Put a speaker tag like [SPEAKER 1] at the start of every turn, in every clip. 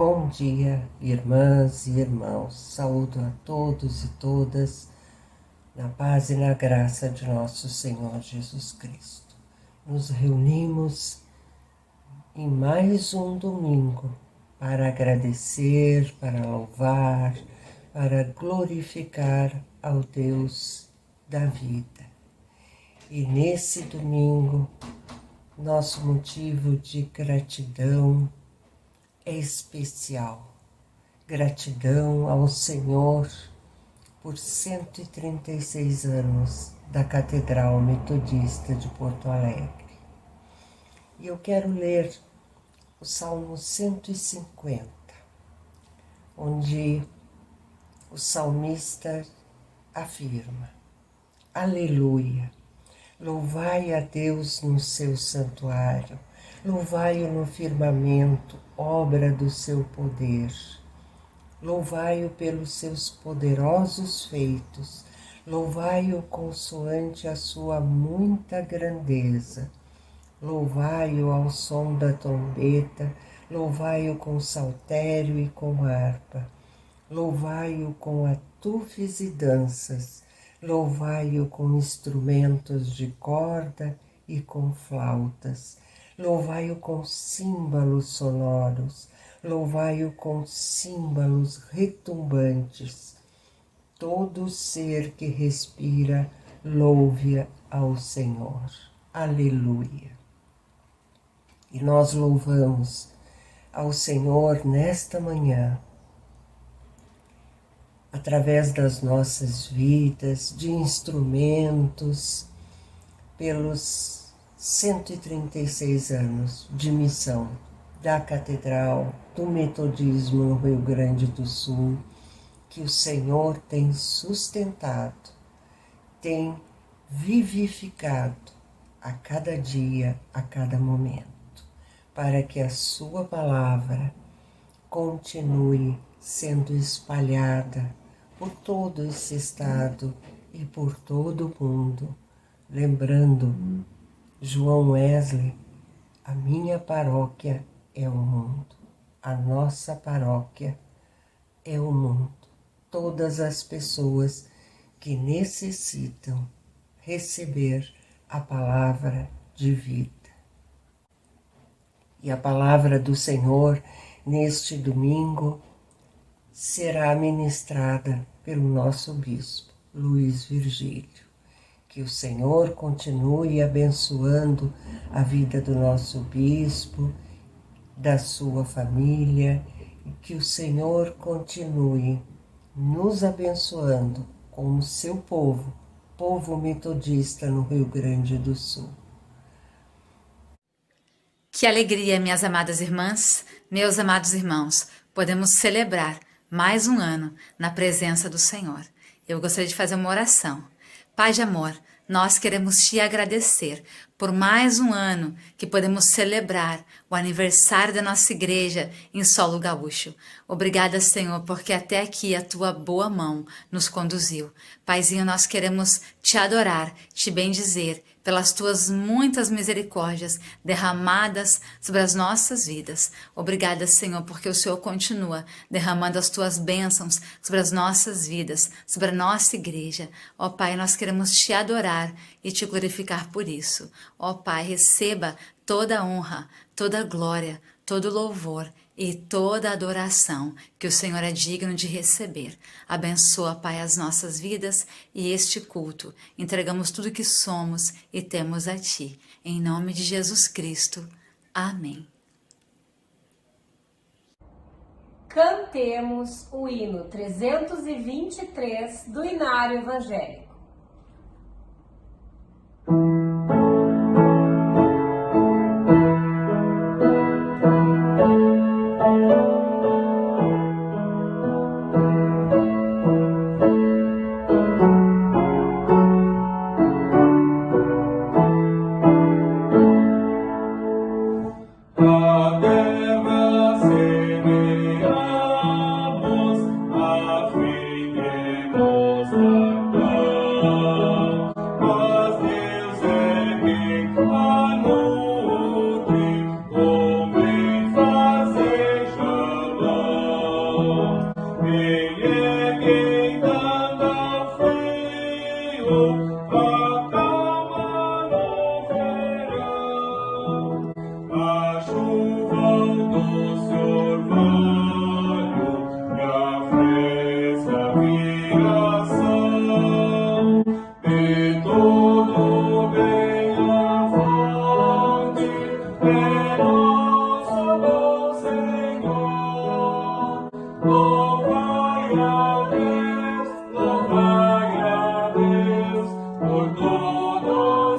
[SPEAKER 1] Bom dia, irmãs e irmãos. Saúdo a todos e todas na paz e na graça de nosso Senhor Jesus Cristo. Nos reunimos em mais um domingo para agradecer, para louvar, para glorificar ao Deus da vida. E nesse domingo, nosso motivo de gratidão é especial. Gratidão ao Senhor por 136 anos da Catedral Metodista de Porto Alegre. E eu quero ler o Salmo 150, onde o salmista afirma: Aleluia! Louvai a Deus no seu santuário, louvai-o no firmamento, obra do seu poder. Louvai-o pelos seus poderosos feitos, louvai-o consoante a sua muita grandeza. Louvai-o ao som da trombeta, louvai-o com saltério e com harpa. Louvai-o com atufes e danças, louvai-o com instrumentos de corda e com flautas. Louvai-o com símbolos sonoros, louvai-o com símbolos retumbantes. Todo ser que respira, louve ao Senhor. Aleluia! E nós louvamos ao Senhor nesta manhã, através das nossas vidas, de instrumentos, pelos 136 anos de missão da Catedral do Metodismo no Rio Grande do Sul, que o Senhor tem sustentado, tem vivificado a cada dia, a cada momento, para que a sua palavra continue sendo espalhada por todo esse estado e por todo o mundo. Lembrando, João Wesley, a minha paróquia é o mundo, a nossa paróquia é o mundo. Todas as pessoas que necessitam receber a palavra de vida. E a palavra do Senhor neste domingo será ministrada pelo nosso bispo, Luiz Virgílio. Que o Senhor continue abençoando a vida do nosso bispo, da sua família, e que o Senhor continue nos abençoando como seu povo, povo metodista no Rio Grande do Sul.
[SPEAKER 2] Que alegria, minhas amadas irmãs, meus amados irmãos, podemos celebrar mais um ano na presença do Senhor. Eu gostaria de fazer uma oração. Pai de amor, nós queremos te agradecer por mais um ano que podemos celebrar o aniversário da nossa igreja em solo gaúcho. Obrigada, Senhor, porque até aqui a tua boa mão nos conduziu. Paizinho, nós queremos te adorar, te bendizer pelas tuas muitas misericórdias derramadas sobre as nossas vidas. Obrigada, Senhor, porque o Senhor continua derramando as tuas bênçãos sobre as nossas vidas, sobre a nossa igreja. Ó Pai, nós queremos te adorar e te glorificar por isso. Ó Pai, receba toda a honra, toda a glória, todo o louvor e toda a adoração que o Senhor é digno de receber. Abençoa, Pai, as nossas vidas e este culto. Entregamos tudo que somos e temos a Ti. Em nome de Jesus Cristo. Amém.
[SPEAKER 3] Cantemos o hino 323 do Inário Evangélico.
[SPEAKER 4] Mas Deus é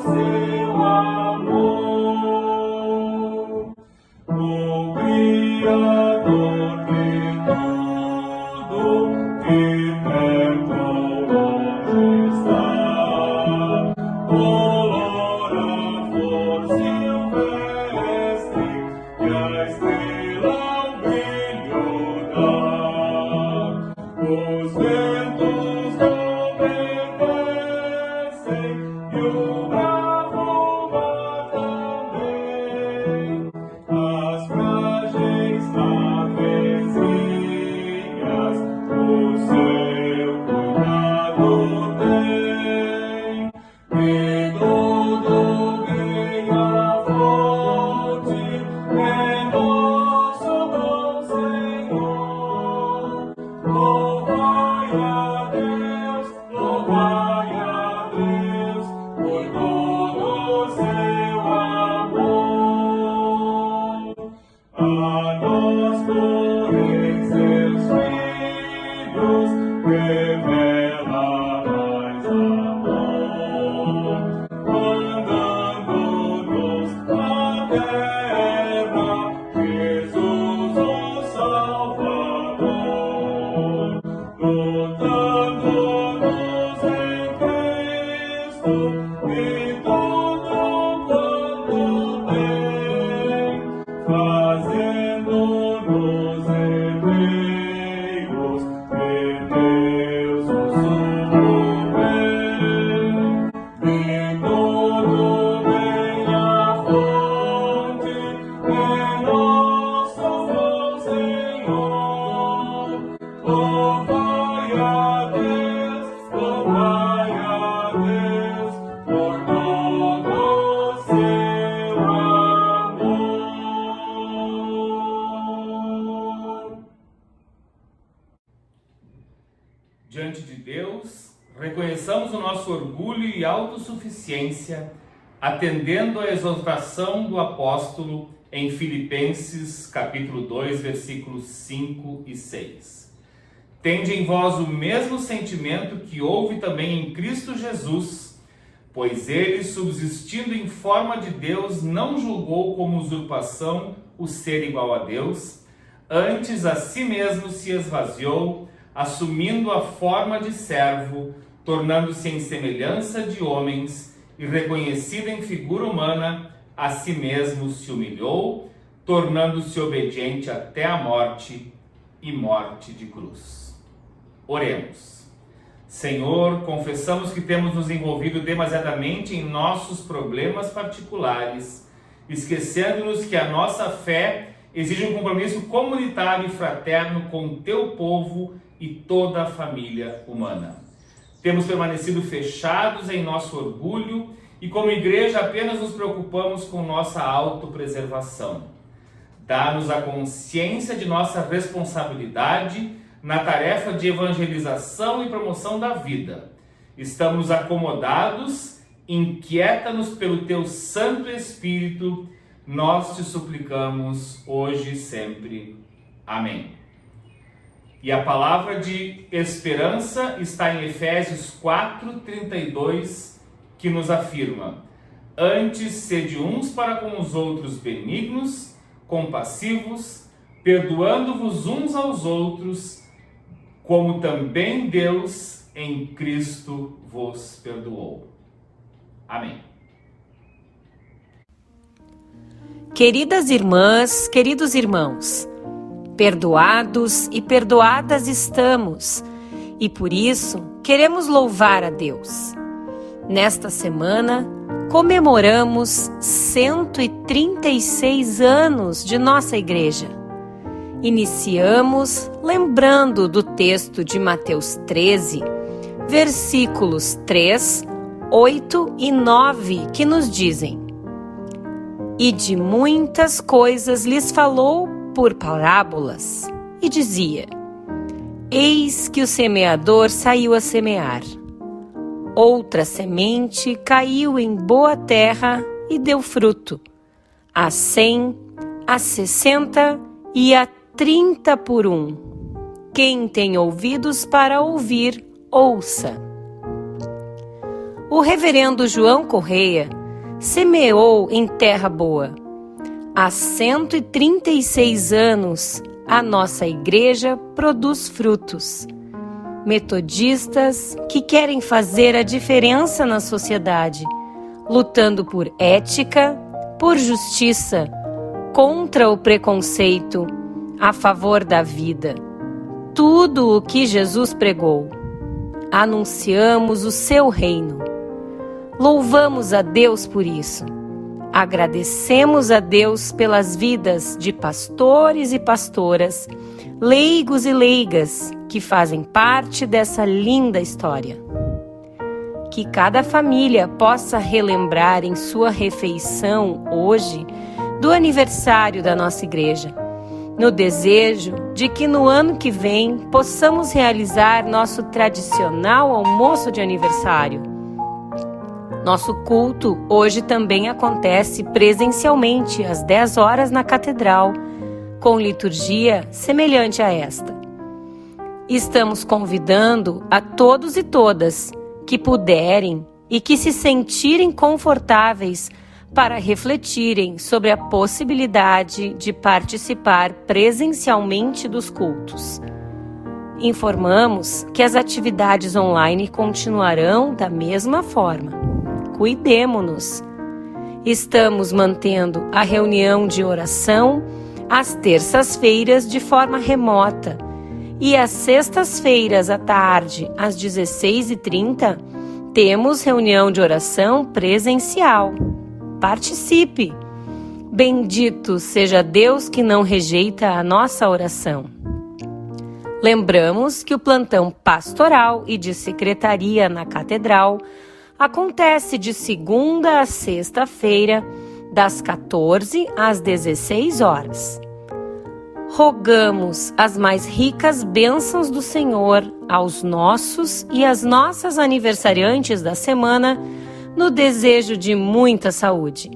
[SPEAKER 4] seu amor. O Criador de tudo que perto longe está, colora a flor silvestre e a estrela ao brilho dá. Os ventos obedecem e o bravo mar também. As frágeis navezinhas o seu cuidado tem. E tudo ganha fonte em nosso bom Senhor. Louvai a Deus por todo o seu amor. A nós, porém, seus filhos, revela mais amor, mandando-nos na terra Jesus, o Salvador, lutando-nos em Cristo e tudo quanto tem, fazendo-nos herdeiros de Deus o sumo bem. E tudo vem a fonte em nosso bom Senhor. Louvai a Deus por todo o seu amor.
[SPEAKER 5] Diante de Deus, reconheçamos o nosso orgulho e autossuficiência, atendendo à exortação do apóstolo em Filipenses, capítulo 2, versículos 5 e 6. Tende em vós o mesmo sentimento que houve também em Cristo Jesus, pois ele, subsistindo em forma de Deus, não julgou como usurpação o ser igual a Deus, antes a si mesmo se esvaziou, assumindo a forma de servo, tornando-se em semelhança de homens, e reconhecido em figura humana, a si mesmo se humilhou, tornando-se obediente até a morte e morte de cruz. Oremos. Senhor, confessamos que temos nos envolvido demasiadamente em nossos problemas particulares, esquecendo-nos que a nossa fé exige um compromisso comunitário e fraterno com teu povo e toda a família humana. Temos permanecido fechados em nosso orgulho e, como igreja, apenas nos preocupamos com nossa autopreservação. Dá-nos a consciência de nossa responsabilidade na tarefa de evangelização e promoção da vida. Estamos acomodados, inquieta-nos pelo teu Santo Espírito, nós te suplicamos hoje e sempre. Amém. E a palavra de esperança está em Efésios 4:32, que nos afirma: antes sede uns para com os outros benignos, compassivos, perdoando-vos uns aos outros, como também Deus em Cristo vos perdoou. Amém.
[SPEAKER 6] Queridas irmãs, queridos irmãos, perdoados e perdoadas estamos, e por isso queremos louvar a Deus. Nesta semana, comemoramos 136 anos de nossa igreja. Iniciamos lembrando do texto de Mateus 13, versículos 3, 8 e 9, que nos dizem: e de muitas coisas lhes falou por parábolas, e dizia: eis que o semeador saiu a semear. Outra semente caiu em boa terra e deu fruto, a 100, a 60 e a 30 por um. Quem tem ouvidos para ouvir, ouça. O reverendo João Correia semeou em terra boa. Há 136 anos, a nossa igreja produz frutos. Metodistas que querem fazer a diferença na sociedade, lutando por ética, por justiça, contra o preconceito, a favor da vida. Tudo o que Jesus pregou. Anunciamos o seu reino. Louvamos a Deus por isso. Agradecemos a Deus pelas vidas de pastores e pastoras, leigos e leigas que fazem parte dessa linda história. Que cada família possa relembrar em sua refeição hoje do aniversário da nossa igreja, no desejo de que no ano que vem possamos realizar nosso tradicional almoço de aniversário. Nosso culto hoje também acontece presencialmente às 10 horas na Catedral, com liturgia semelhante a esta. Estamos convidando a todos e todas que puderem e que se sentirem confortáveis para refletirem sobre a possibilidade de participar presencialmente dos cultos. Informamos que as atividades online continuarão da mesma forma. Cuidemo-nos. Estamos mantendo a reunião de oração às terças-feiras de forma remota e às sextas-feiras à tarde, às 16h30, temos reunião de oração presencial. Participe! Bendito seja Deus que não rejeita a nossa oração. Lembramos que o plantão pastoral e de secretaria na Catedral acontece de segunda a sexta-feira, das 14 às 16 horas. Rogamos as mais ricas bênçãos do Senhor aos nossos e às nossas aniversariantes da semana, no desejo de muita saúde.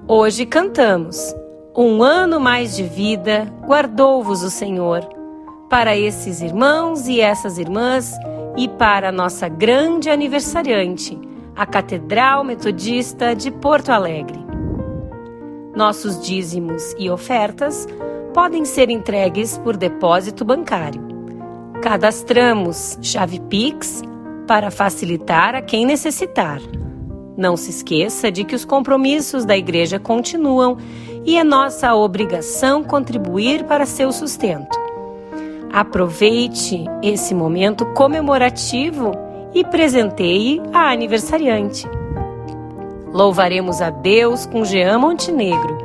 [SPEAKER 6] Hoje cantamos: um ano mais de vida guardou-vos o Senhor. Para esses irmãos e essas irmãs e para a nossa grande aniversariante, a Catedral Metodista de Porto Alegre. Nossos dízimos e ofertas podem ser entregues por depósito bancário. Cadastramos chave Pix para facilitar a quem necessitar. Não se esqueça de que os compromissos da igreja continuam e é nossa obrigação contribuir para seu sustento. Aproveite esse momento comemorativo e presenteie a aniversariante. Louvaremos a Deus com Jean Montenegro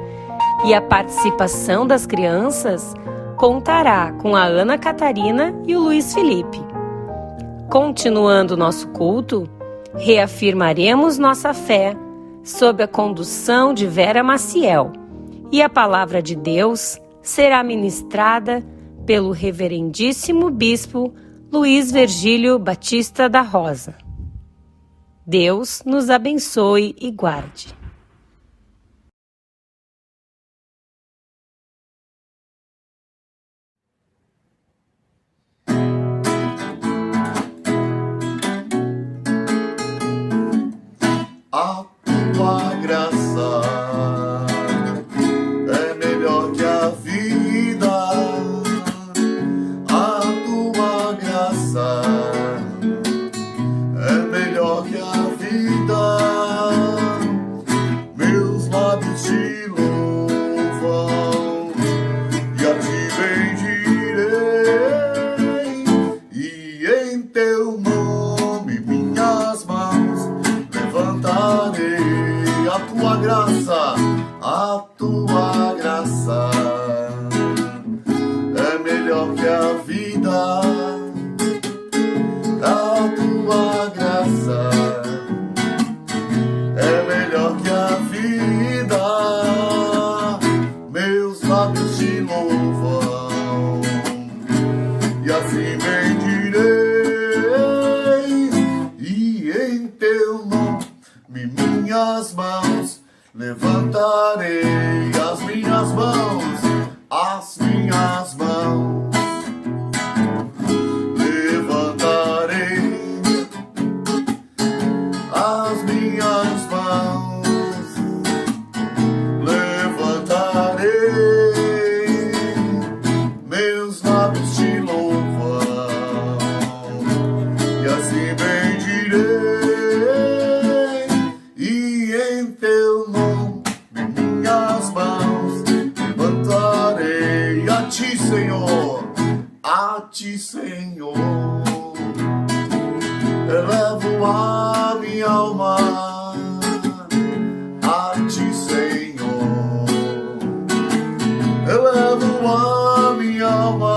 [SPEAKER 6] e a participação das crianças contará com a Ana Catarina e o Luiz Felipe. Continuando nosso culto, reafirmaremos nossa fé sob a condução de Vera Maciel e a palavra de Deus será ministrada pelo reverendíssimo bispo Luiz Virgílio Batista da Rosa. Deus nos abençoe e guarde.
[SPEAKER 7] A tua graça é melhor que a vida. A tua graça é melhor que a vida. Meus lábios te louvam e a ti bendirei. E em teu nome minhas mãos levantarei. A tua graça é melhor que a vida. A tua graça é melhor que a vida. Meus lábios te louvam e assim bendirei. E em teu nome minhas mãos levantarei. As minhas mãos levantarei. As minhas mãos em teu nome minhas mãos levantarei a ti, Senhor, a ti, Senhor. Elevo a minha alma a ti, Senhor. Elevo a minha alma,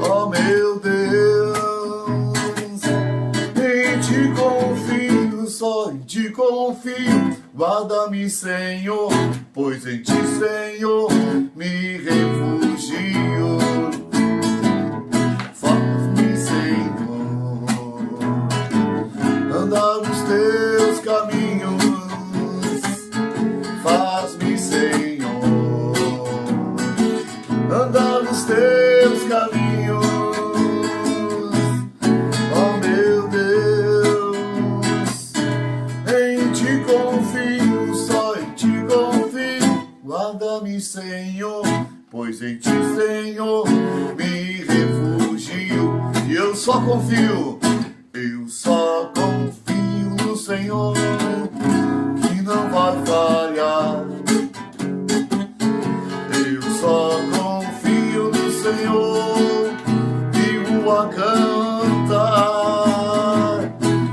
[SPEAKER 7] ó meu Deus. Em ti confio, só em ti confio. Guarda-me, Senhor, pois em ti, Senhor, me refugio. Faz-me, Senhor, andar nos teus caminhos. Faz-me, Senhor, andar nos teus caminhos. Ó meu Deus, em ti confio, só em ti confio. Guarda-me, Senhor, pois em ti, Senhor, me refugio. E eu só confio no Senhor, que não vai falhar. Eu só confio no Senhor, vivo a cantar.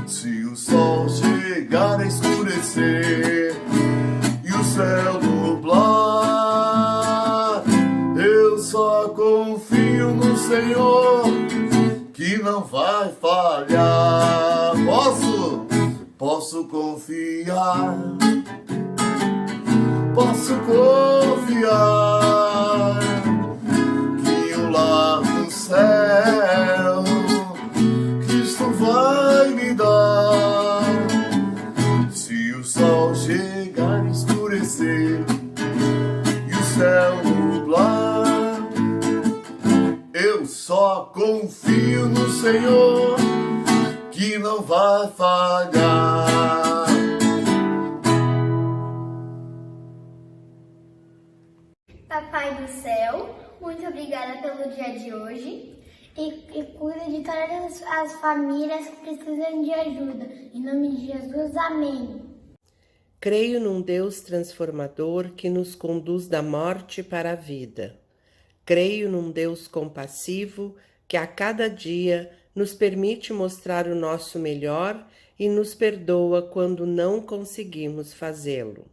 [SPEAKER 7] Se o sol chegar a escurecer e o céu nublar, eu só confio no Senhor, que não vai falhar. Posso confiar, posso confiar, que o lar no céu Cristo vai me dar. Se o sol chegar a escurecer e o céu nublar, eu só confio no Senhor, que não vai falhar.
[SPEAKER 8] Papai do céu, muito obrigada pelo dia de hoje e cuida de todas as famílias que precisam de ajuda. Em nome de Jesus, amém.
[SPEAKER 1] Creio num Deus transformador que nos conduz da morte para a vida. Creio num Deus compassivo que a cada dia nos permite mostrar o nosso melhor e nos perdoa quando não conseguimos fazê-lo.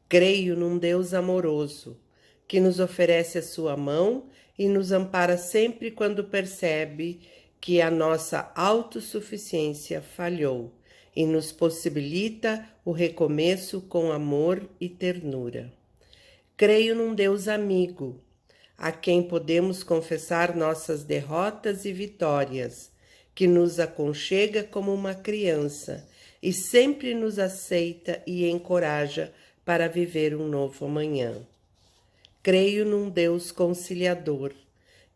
[SPEAKER 1] Creio num Deus amoroso que nos oferece a sua mão e nos ampara sempre quando percebe que a nossa autossuficiência falhou e nos possibilita o recomeço com amor e ternura. Creio num Deus amigo, a quem podemos confessar nossas derrotas e vitórias, que nos aconchega como uma criança e sempre nos aceita e encoraja para viver um novo amanhã. Creio num Deus conciliador,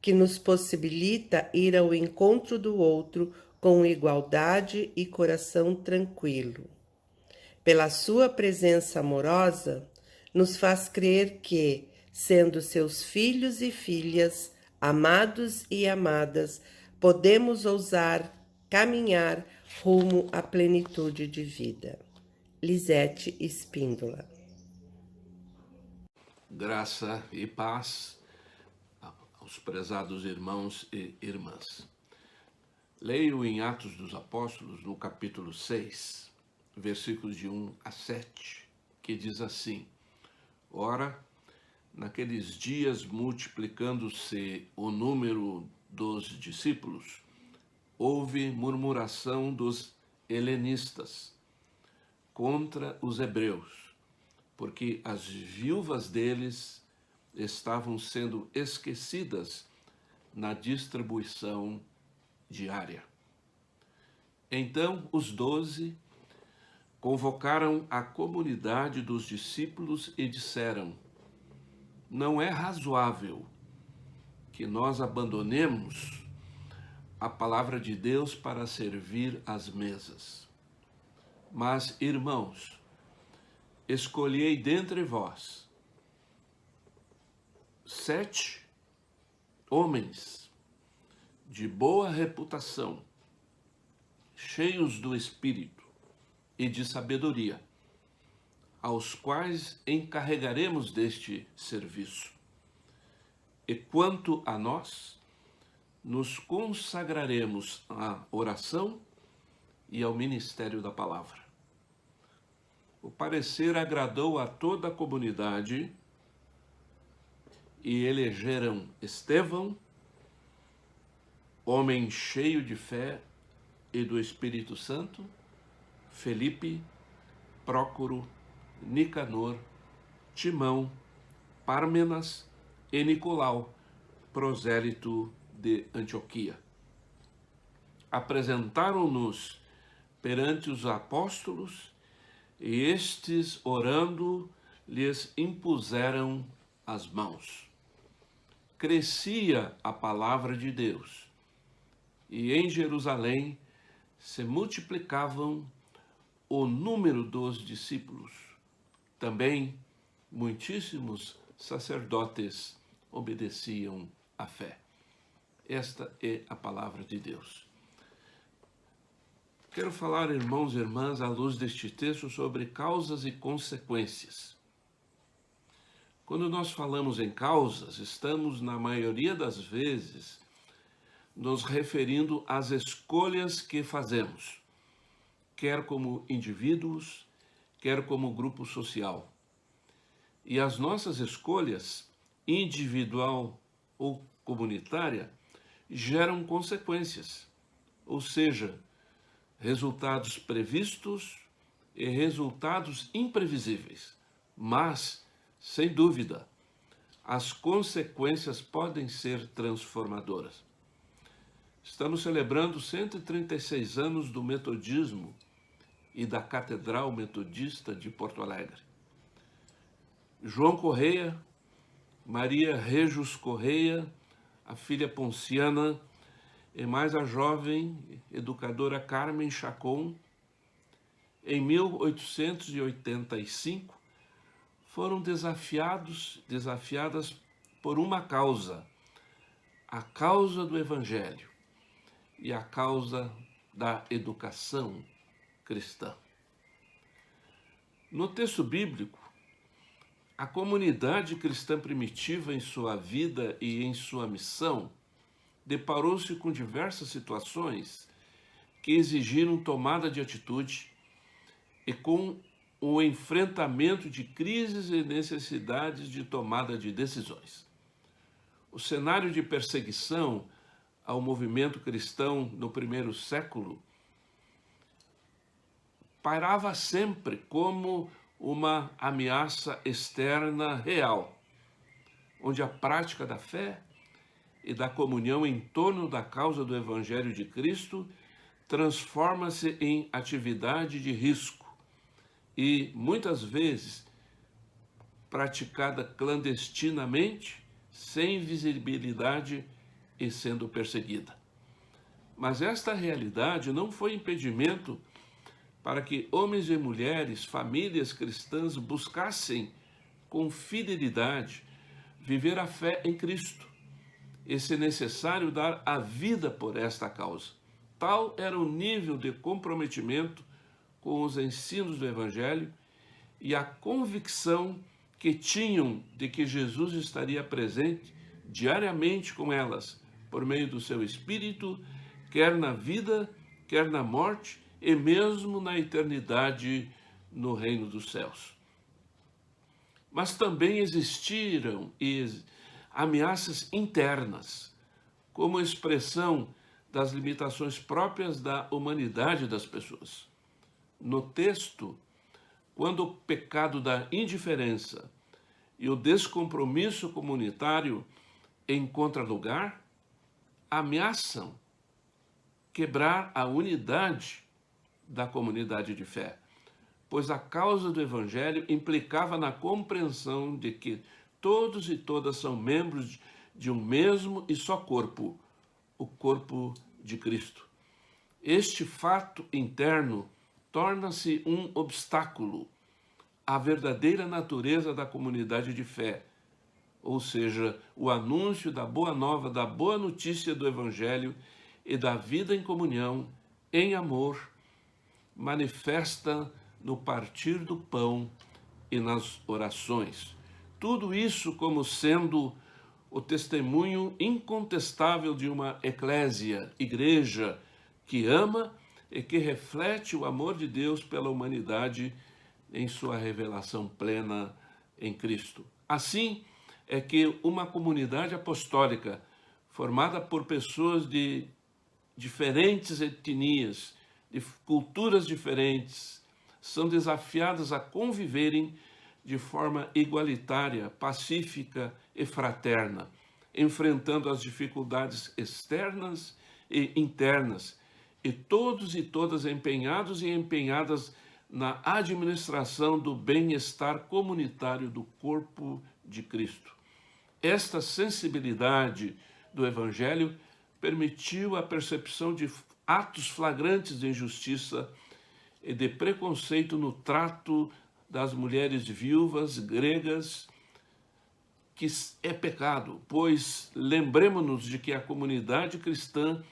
[SPEAKER 1] que nos possibilita ir ao encontro do outro com igualdade e coração tranquilo. Pela sua presença amorosa, nos faz crer que, sendo seus filhos e filhas, amados e amadas, podemos ousar caminhar rumo à plenitude de vida. Lisete Espíndola.
[SPEAKER 9] Graça e paz aos prezados irmãos e irmãs. Leio em Atos dos Apóstolos, no capítulo 6, versículos de 1 a 7, que diz assim: Ora, naqueles dias, multiplicando-se o número dos discípulos, houve murmuração dos helenistas contra os hebreus, porque as viúvas deles estavam sendo esquecidas na distribuição diária. Então os 12 convocaram a comunidade dos discípulos e disseram: Não é razoável que nós abandonemos a palavra de Deus para servir às mesas. Mas, irmãos, escolhei dentre vós 7 homens de boa reputação, cheios do Espírito e de sabedoria, aos quais encarregaremos deste serviço. E quanto a nós, nos consagraremos à oração e ao ministério da palavra. O parecer agradou a toda a comunidade e elegeram Estevão, homem cheio de fé e do Espírito Santo, Felipe, Prócoro, Nicanor, Timão, Pármenas e Nicolau, prosélito de Antioquia. Apresentaram-nos perante os apóstolos e estes, orando, lhes impuseram as mãos. Crescia a palavra de Deus e em Jerusalém se multiplicavam o número dos discípulos. Também muitíssimos sacerdotes obedeciam à fé. Esta é a palavra de Deus. Quero falar, irmãos e irmãs, à luz deste texto, sobre causas e consequências. Quando nós falamos em causas, estamos, na maioria das vezes, nos referindo às escolhas que fazemos, quer como indivíduos, quer como grupo social. E as nossas escolhas, individual ou comunitária, geram consequências, ou seja, resultados previstos e resultados imprevisíveis. Mas, sem dúvida, as consequências podem ser transformadoras. Estamos celebrando 136 anos do metodismo e da Catedral Metodista de Porto Alegre. João Correia, Maria Rejus Correia, a filha Ponciana, e mais a jovem educadora Carmen Chacon, em 1885, foram desafiadas por uma causa, a causa do Evangelho e a causa da educação cristã. No texto bíblico, a comunidade cristã primitiva, em sua vida e em sua missão, deparou-se com diversas situações que exigiram tomada de atitude e com o enfrentamento de crises e necessidades de tomada de decisões. O cenário de perseguição ao movimento cristão no primeiro século pairava sempre como uma ameaça externa real, onde a prática da fé e da comunhão em torno da causa do Evangelho de Cristo transforma-se em atividade de risco e, muitas vezes, praticada clandestinamente, sem visibilidade e sendo perseguida. Mas esta realidade não foi impedimento para que homens e mulheres, famílias cristãs, buscassem com fidelidade viver a fé em Cristo e, se necessário, dar a vida por esta causa. Tal era o nível de comprometimento com os ensinos do Evangelho e a convicção que tinham de que Jesus estaria presente diariamente com elas, por meio do seu Espírito, quer na vida, quer na morte e mesmo na eternidade no reino dos céus. Mas também existiram ameaças internas, como expressão das limitações próprias da humanidade das pessoas. No texto, quando o pecado da indiferença e o descompromisso comunitário encontram lugar, ameaçam quebrar a unidade da comunidade de fé, pois a causa do Evangelho implicava na compreensão de que todos e todas são membros de um mesmo e só corpo, o corpo de Cristo. Este fato interno torna-se um obstáculo à verdadeira natureza da comunidade de fé, ou seja, o anúncio da boa nova, da boa notícia do Evangelho e da vida em comunhão, em amor manifesta no partir do pão e nas orações. Tudo isso como sendo o testemunho incontestável de uma eclésia, igreja, que ama e que reflete o amor de Deus pela humanidade em sua revelação plena em Cristo. Assim é que uma comunidade apostólica, formada por pessoas de diferentes etnias, de culturas diferentes, são desafiadas a conviverem de forma igualitária, pacífica e fraterna, enfrentando as dificuldades externas e internas, e todos e todas empenhados e empenhadas na administração do bem-estar comunitário do corpo de Cristo. Esta sensibilidade do Evangelho permitiu a percepção de atos flagrantes de injustiça e de preconceito no trato das mulheres viúvas gregas, que é pecado, pois lembremos-nos de que a comunidade cristã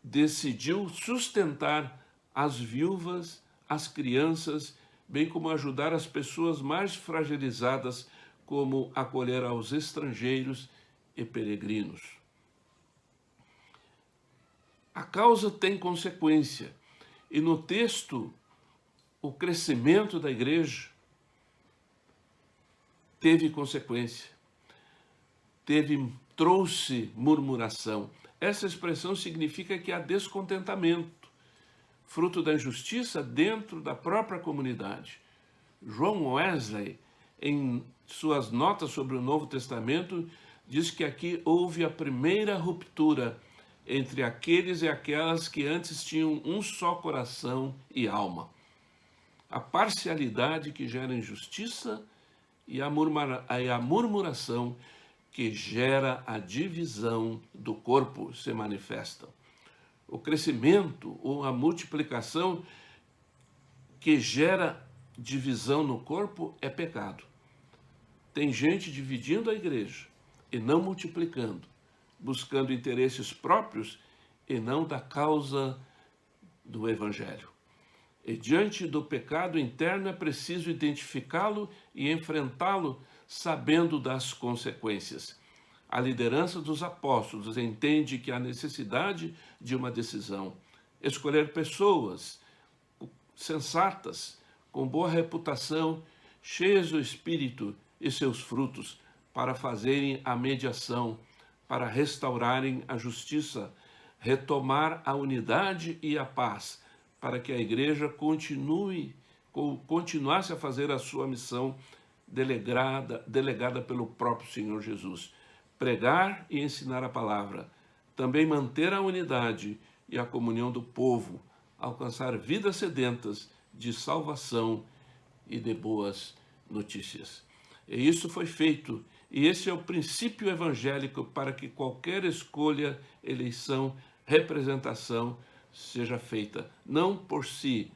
[SPEAKER 9] decidiu sustentar as viúvas, as crianças, bem como ajudar as pessoas mais fragilizadas, como acolher aos estrangeiros e peregrinos. A causa tem consequência, e no texto, o crescimento da igreja teve consequência, trouxe murmuração. Essa expressão significa que há descontentamento, fruto da injustiça dentro da própria comunidade. John Wesley, em suas notas sobre o Novo Testamento, diz que aqui houve a primeira ruptura entre aqueles e aquelas que antes tinham um só coração e alma. A parcialidade que gera injustiça e a murmuração que gera a divisão do corpo se manifestam. O crescimento ou a multiplicação que gera divisão no corpo é pecado. Tem gente dividindo a igreja e não multiplicando, buscando interesses próprios e não da causa do Evangelho. E diante do pecado interno é preciso identificá-lo e enfrentá-lo sabendo das consequências. A liderança dos apóstolos entende que há necessidade de uma decisão. Escolher pessoas sensatas, com boa reputação, cheias do Espírito e seus frutos, para fazerem a mediação, para restaurarem a justiça, retomar a unidade e a paz, para que a igreja continuasse a fazer a sua missão delegada pelo próprio Senhor Jesus. Pregar e ensinar a palavra, também manter a unidade e a comunhão do povo, alcançar vidas sedentas de salvação e de boas notícias. E isso foi feito, e esse é o princípio evangélico para que qualquer escolha, eleição, representação seja feita, não por si,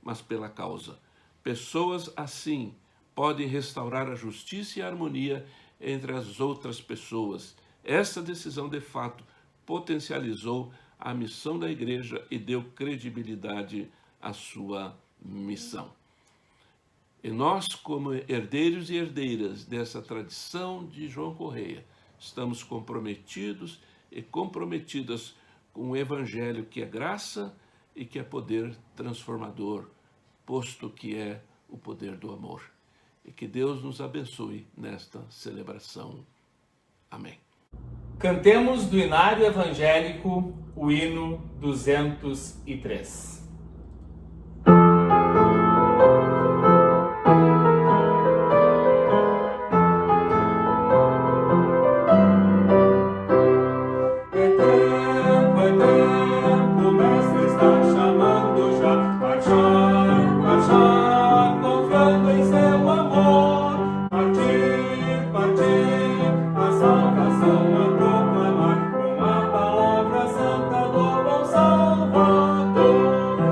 [SPEAKER 9] mas pela causa. Pessoas assim podem restaurar a justiça e a harmonia entre as outras pessoas. Essa decisão, de fato, potencializou a missão da igreja e deu credibilidade à sua missão. E nós, como herdeiros e herdeiras dessa tradição de João Correia, estamos comprometidos e comprometidas com o Evangelho, que é graça e que é poder transformador, posto que é o poder do amor. E que Deus nos abençoe nesta celebração. Amém.
[SPEAKER 5] Cantemos do Inário Evangélico o hino 203.
[SPEAKER 4] Salvador.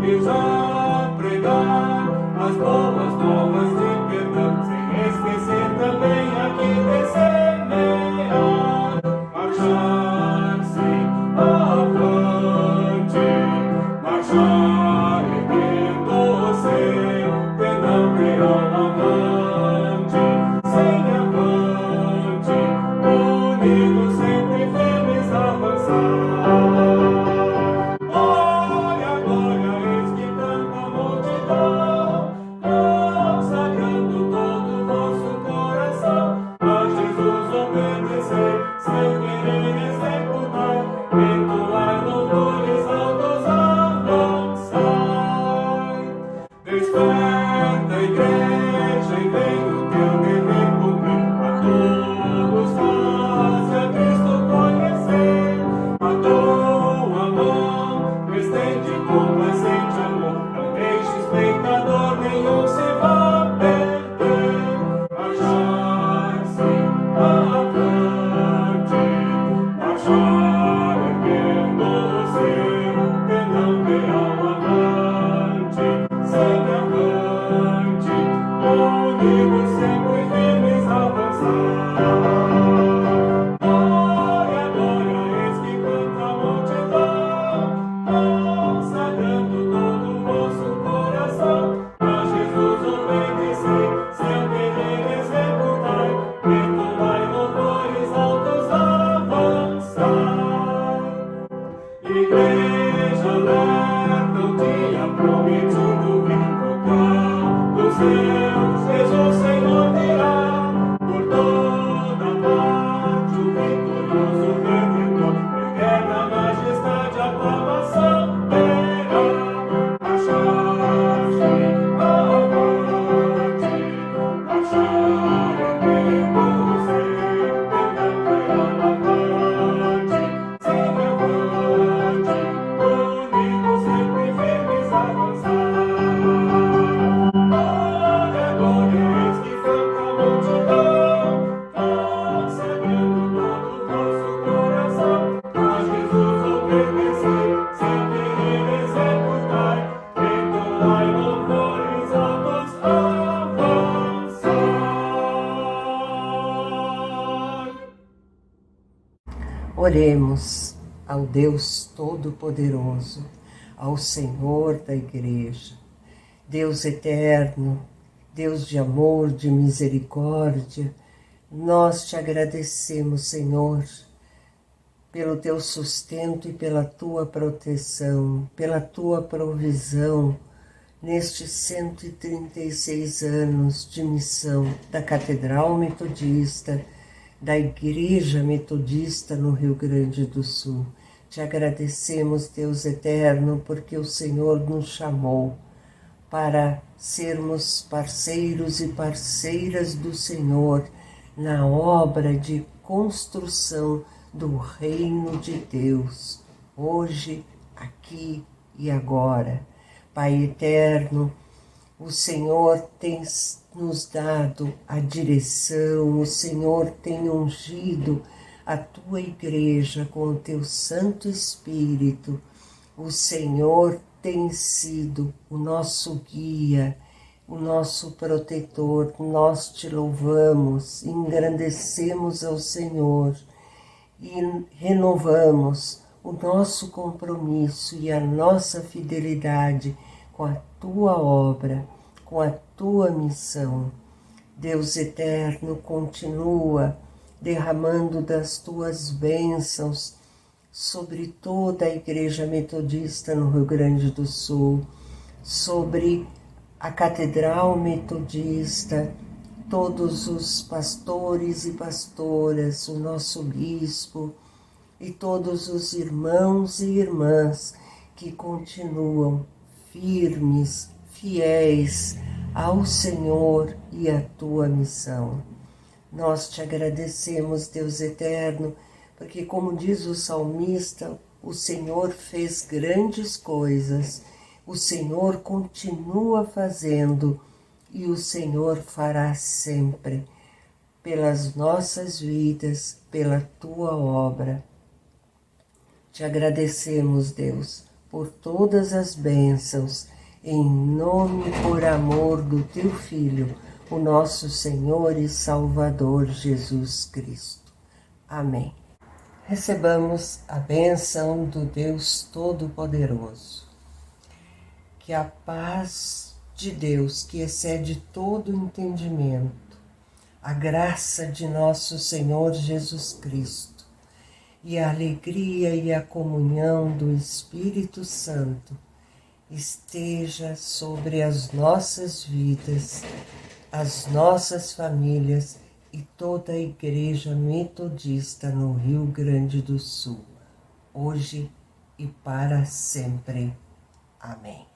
[SPEAKER 4] e já pregar as boas novas de perdão, sem esquecer também a que semear, marchar-se avante, marchar erguendo o seu pendão real avante, sem avante, unidos sempre firmes avançar. Glória, glória, eis que canta a multidão, consagrando todo o vosso coração, a Jesus obedecer, seu querer executar, entoar louvores altos avançai. Desperta, igreja, e vem o teu dever cumprir, a todos faze a Cristo conhecer, a tua mão estende complacente amor, não deixes pecador nenhum se vá perder, marchar-se avante, marchar erguendo o seu pendão real avante, sem avante, unidos sempre firmes avançar. Glória, glória, eis que canta a multidão, consagrando todo o vosso coração, a Jesus obedecer, seu querer executar, entoai louvores altos avançai. Igreja alerta, o dia prometido vem tocar dos céus, Jesus Senhor virá, por toda parte o vitorioso Redentor, eterna majestade, aclamação terá, marchar-se avante, marchar erguendo o seu pendão real avante, sem avante, unidos sempre firmes avançar. Glória, glória, eis que canta a multidão, consagrando todo o vosso coração, a Jesus obedecer, sem querer executar, entoai louvores altos avançai.
[SPEAKER 1] Oremos ao Deus Todo-Poderoso, ao Senhor da Igreja, Deus eterno, Deus de amor, de misericórdia. Nós te agradecemos, Senhor, pelo teu sustento e pela tua proteção, pela tua provisão nestes 136 anos de missão da Catedral Metodista, da Igreja Metodista no Rio Grande do Sul. Te agradecemos, Deus eterno, porque o Senhor nos chamou para sermos parceiros e parceiras do Senhor na obra de construção do reino de Deus, hoje, aqui e agora. Pai eterno, o Senhor tem nos dado a direção, o Senhor tem ungido a tua igreja com o teu Santo Espírito, o Senhor tem sido o nosso guia, o nosso protetor. Nós te louvamos, engrandecemos ao Senhor e renovamos o nosso compromisso e a nossa fidelidade com a tua obra, com a tua missão. Deus eterno, continua derramando das tuas bênçãos sobre toda a Igreja Metodista no Rio Grande do Sul, sobre a Catedral Metodista, todos os pastores e pastoras, o nosso bispo e todos os irmãos e irmãs que continuam firmes, fiéis ao Senhor e à tua missão. Nós te agradecemos, Deus eterno, porque, como diz o salmista, o Senhor fez grandes coisas, o Senhor continua fazendo e o Senhor fará sempre, pelas nossas vidas, pela tua obra. Te agradecemos, Deus, por todas as bênçãos, em nome e por amor do Teu Filho, o nosso Senhor e Salvador Jesus Cristo. Amém. Recebamos a bênção do Deus Todo-Poderoso. Que a paz de Deus, que excede todo entendimento, a graça de nosso Senhor Jesus Cristo e a alegria e a comunhão do Espírito Santo esteja sobre as nossas vidas, as nossas famílias e toda a Igreja Metodista no Rio Grande do Sul, hoje e para sempre. Amém.